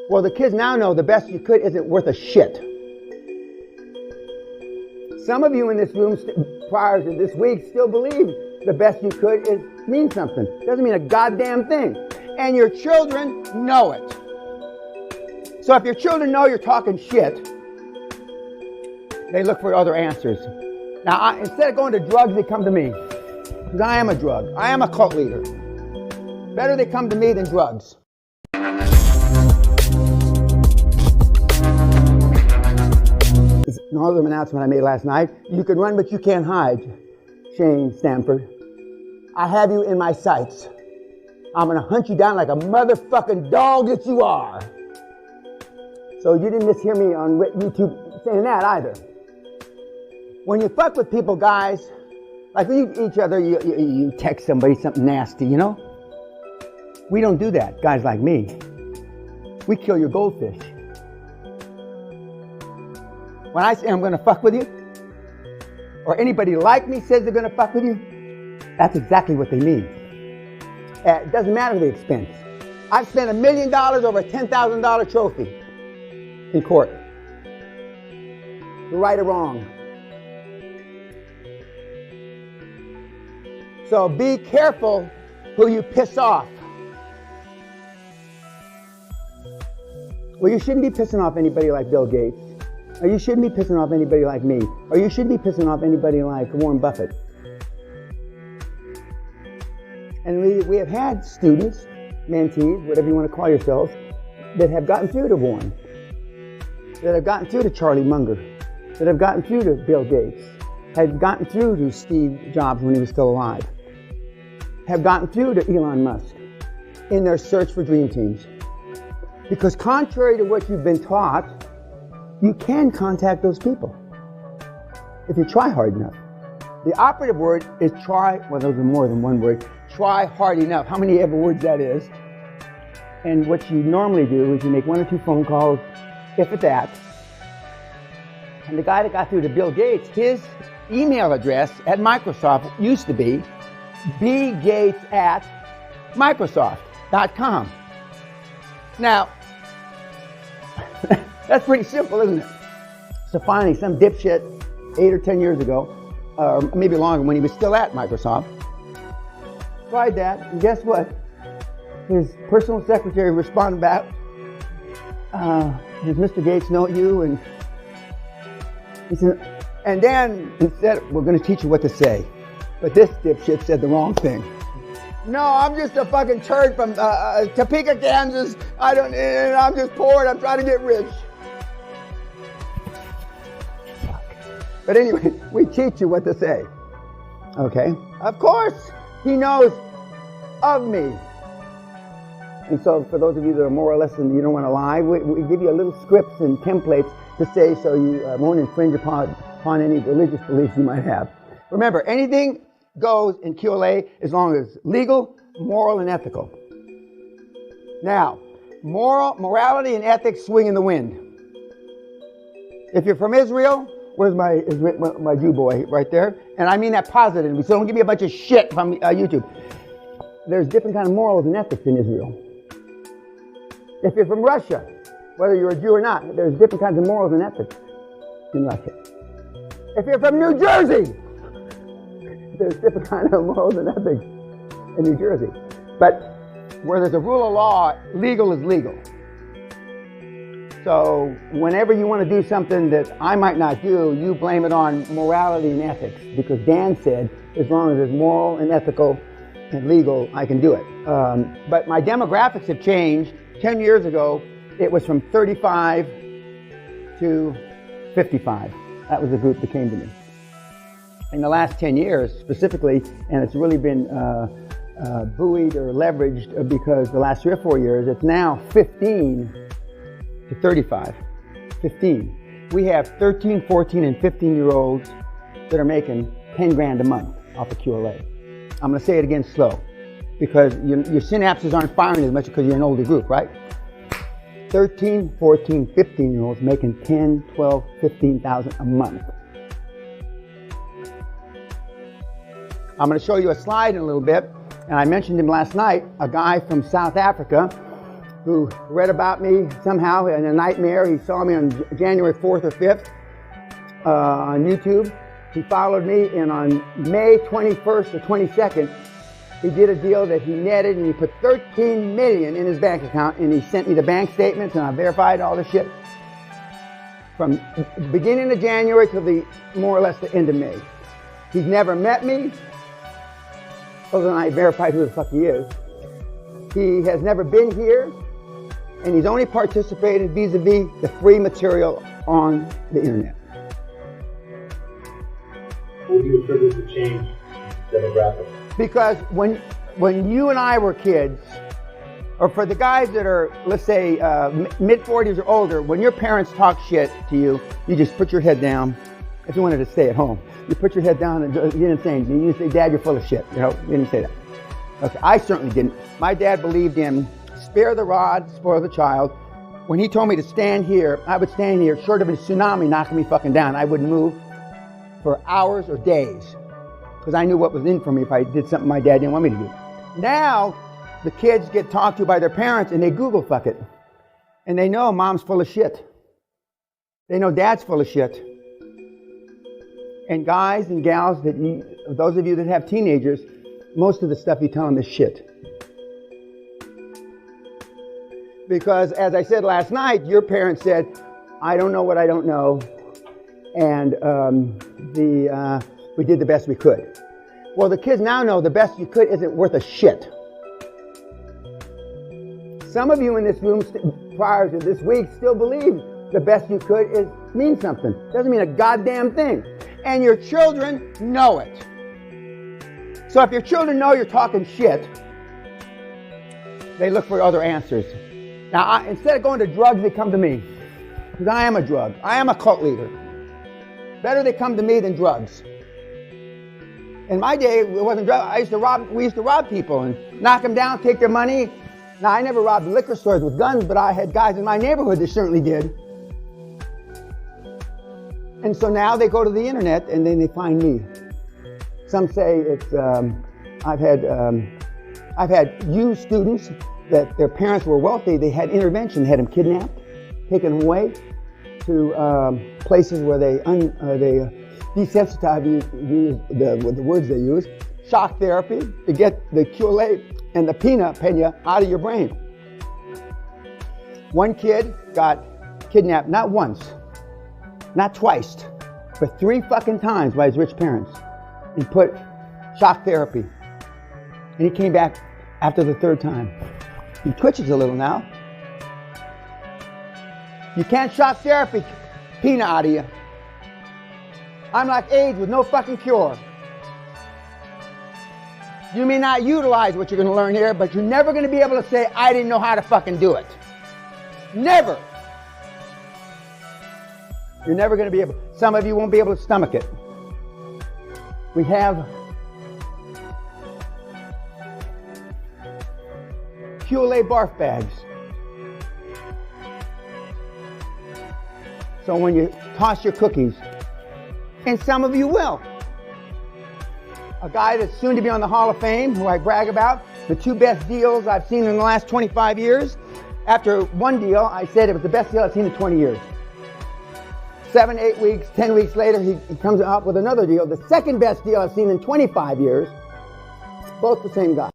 Well, the kids now know the best you could isn't worth a shit. Some of you in this room prior to this week still believe the best you could means something. Doesn't mean a goddamn thing. And your children know it. So if your children know you're talking shit, they look for other answers. Now, instead of going to drugs, they come to me. Because I am a drug. I am a cult leader. Better they come to me than drugs. Another announcement I made last night. You can run, but you can't hide, Shane Stanford. I have you in my sights. I'm going to hunt you down like a motherfucking dog that you are. So you didn't mishear me on YouTube saying that either. When you fuck with people, guys, like when you each other, you text somebody something nasty, you know? We don't do that, guys like me. We kill your goldfish. When I say I'm going to fuck with you, or anybody like me says they're going to fuck with you, that's exactly what they mean. It doesn't matter the expense. I've spent $1 million over a $10,000 trophy in court. Right or wrong. So be careful who you piss off. Well, you shouldn't be pissing off anybody like Bill Gates. Or you shouldn't be pissing off anybody like me. Or you shouldn't be pissing off anybody like Warren Buffett. And we have had students, mentees, whatever you want to call yourselves, that have gotten through to Warren. That have gotten through to Charlie Munger. That have gotten through to Bill Gates. Have gotten through to Steve Jobs when he was still alive. Have gotten through to Elon Musk in their search for dream teams. Because contrary to what you've been taught, you can contact those people if you try hard enough. The operative word is try, well, those are more than one word, try hard enough. How many ever words that is? And what you normally do is you make 1 or 2 phone calls, if at that. And the guy that got through to Bill Gates, his email address at Microsoft used to be bgates@microsoft.com. Now, that's pretty simple, isn't it? So finally, some dipshit 8 or 10 years ago, or maybe longer when he was still at Microsoft, tried that, and guess what? His personal secretary responded back, does Mr. Gates know you? And he said, and then instead, we're going to teach you what to say. But this dipshit said the wrong thing. No, I'm just a fucking turd from Topeka, Kansas. I'm just poor and I'm trying to get rich. But anyway, we teach you what to say. Okay? Of course, he knows of me. And so for those of you that are more or less and you don't want to lie, we give you a little scripts and templates to say so you won't infringe upon any religious beliefs you might have. Remember, anything goes in QLA as long as legal, moral, and ethical. Now, morality and ethics swing in the wind. If you're from Israel, where's my Jew boy right there? And I mean that positively, so don't give me a bunch of shit from YouTube. There's different kind of morals and ethics in Israel. If you're from Russia, whether you're a Jew or not, there's different kinds of morals and ethics in Russia. If you're from New Jersey, there's different kind of morals and ethics in New Jersey. But where there's a rule of law, legal is legal. So whenever you want to do something that I might not do, you blame it on morality and ethics. Because Dan said, as long as it's moral and ethical and legal, I can do it. But my demographics have changed. 10 years ago, it was from 35 to 55. That was the group that came to me. In the last 10 years, specifically, and it's really been buoyed or leveraged because the last 3 or 4 years, it's now 15 to 35. 15. We have 13, 14, and 15-year-olds that are making 10 grand a month off of QLA. I'm going to say it again slow because your synapses aren't firing as much because you're an older group, right? 13, 14, 15-year-olds making 10, 12, 15,000 a month. I'm going to show you a slide in a little bit, and I mentioned him last night, a guy from South Africa who read about me somehow in a nightmare. He saw me on January 4th or 5th on YouTube. He followed me, and on May 21st or 22nd, he did a deal that he netted, and he put $13 million in his bank account, and he sent me the bank statements, and I verified all the shit from the beginning of January to the more or less the end of May. He's never met me, other than I verified who the fuck he is. He has never been here, and he's only participated vis-a-vis the free material on the internet. Would you attribute the change demographic? Because when you and I were kids, or for the guys that are, let's say, mid-40s or older, when your parents talk shit to you, you just put your head down. If you wanted to stay at home, you put your head down and you didn't say anything. You didn't say, Dad, you're full of shit. You know, you didn't say that. Okay, I certainly didn't. My dad believed in spare the rod, spoil the child. When he told me to stand here, I would stand here short of a tsunami knocking me fucking down. I wouldn't move for hours or days because I knew what was in for me if I did something my dad didn't want me to do. Now, the kids get talked to by their parents and they Google fuck it. And they know mom's full of shit. They know dad's full of shit. And guys and gals, those of you that have teenagers, most of the stuff you tell them is shit. Because as I said last night, your parents said, I don't know what I don't know. And we did the best we could. Well, the kids now know the best you could isn't worth a shit. Some of you in this room prior to this week still believe the best you could means something. Doesn't mean a goddamn thing. And your children know it. So if your children know you're talking shit, they look for other answers. Now, instead of going to drugs, they come to me. Because I am a drug. I am a cult leader. Better they come to me than drugs. In my day, it wasn't drugs. We used to rob people and knock them down, take their money. Now, I never robbed liquor stores with guns, but I had guys in my neighborhood that certainly did. And so now they go to the internet and then they find me. Some say it's, I've had used students that their parents were wealthy. They had intervention, had them kidnapped, taken them away to places where they desensitize the words they use, shock therapy to get the QLA and the Pena out of your brain. One kid got kidnapped not once, not twice, but 3 fucking times by his rich parents and put shock therapy. And he came back after the 3rd time. He twitches a little now. You can't shock therapy Pena out of you. I'm like AIDS with no fucking cure. You may not utilize what you're going to learn here, but you're never going to be able to say, I didn't know how to fucking do it. Never. You're never going to be able. Some of you won't be able to stomach it. We have QLA barf bags. So when you toss your cookies, and some of you will. A guy that's soon to be on the Hall of Fame, who I brag about, the 2 best deals I've seen in the last 25 years. After one deal, I said it was the best deal I've seen in 20 years. 7, 8 weeks, 10 weeks later, he comes up with another deal, the 2nd best deal I've seen in 25 years. Both the same guy.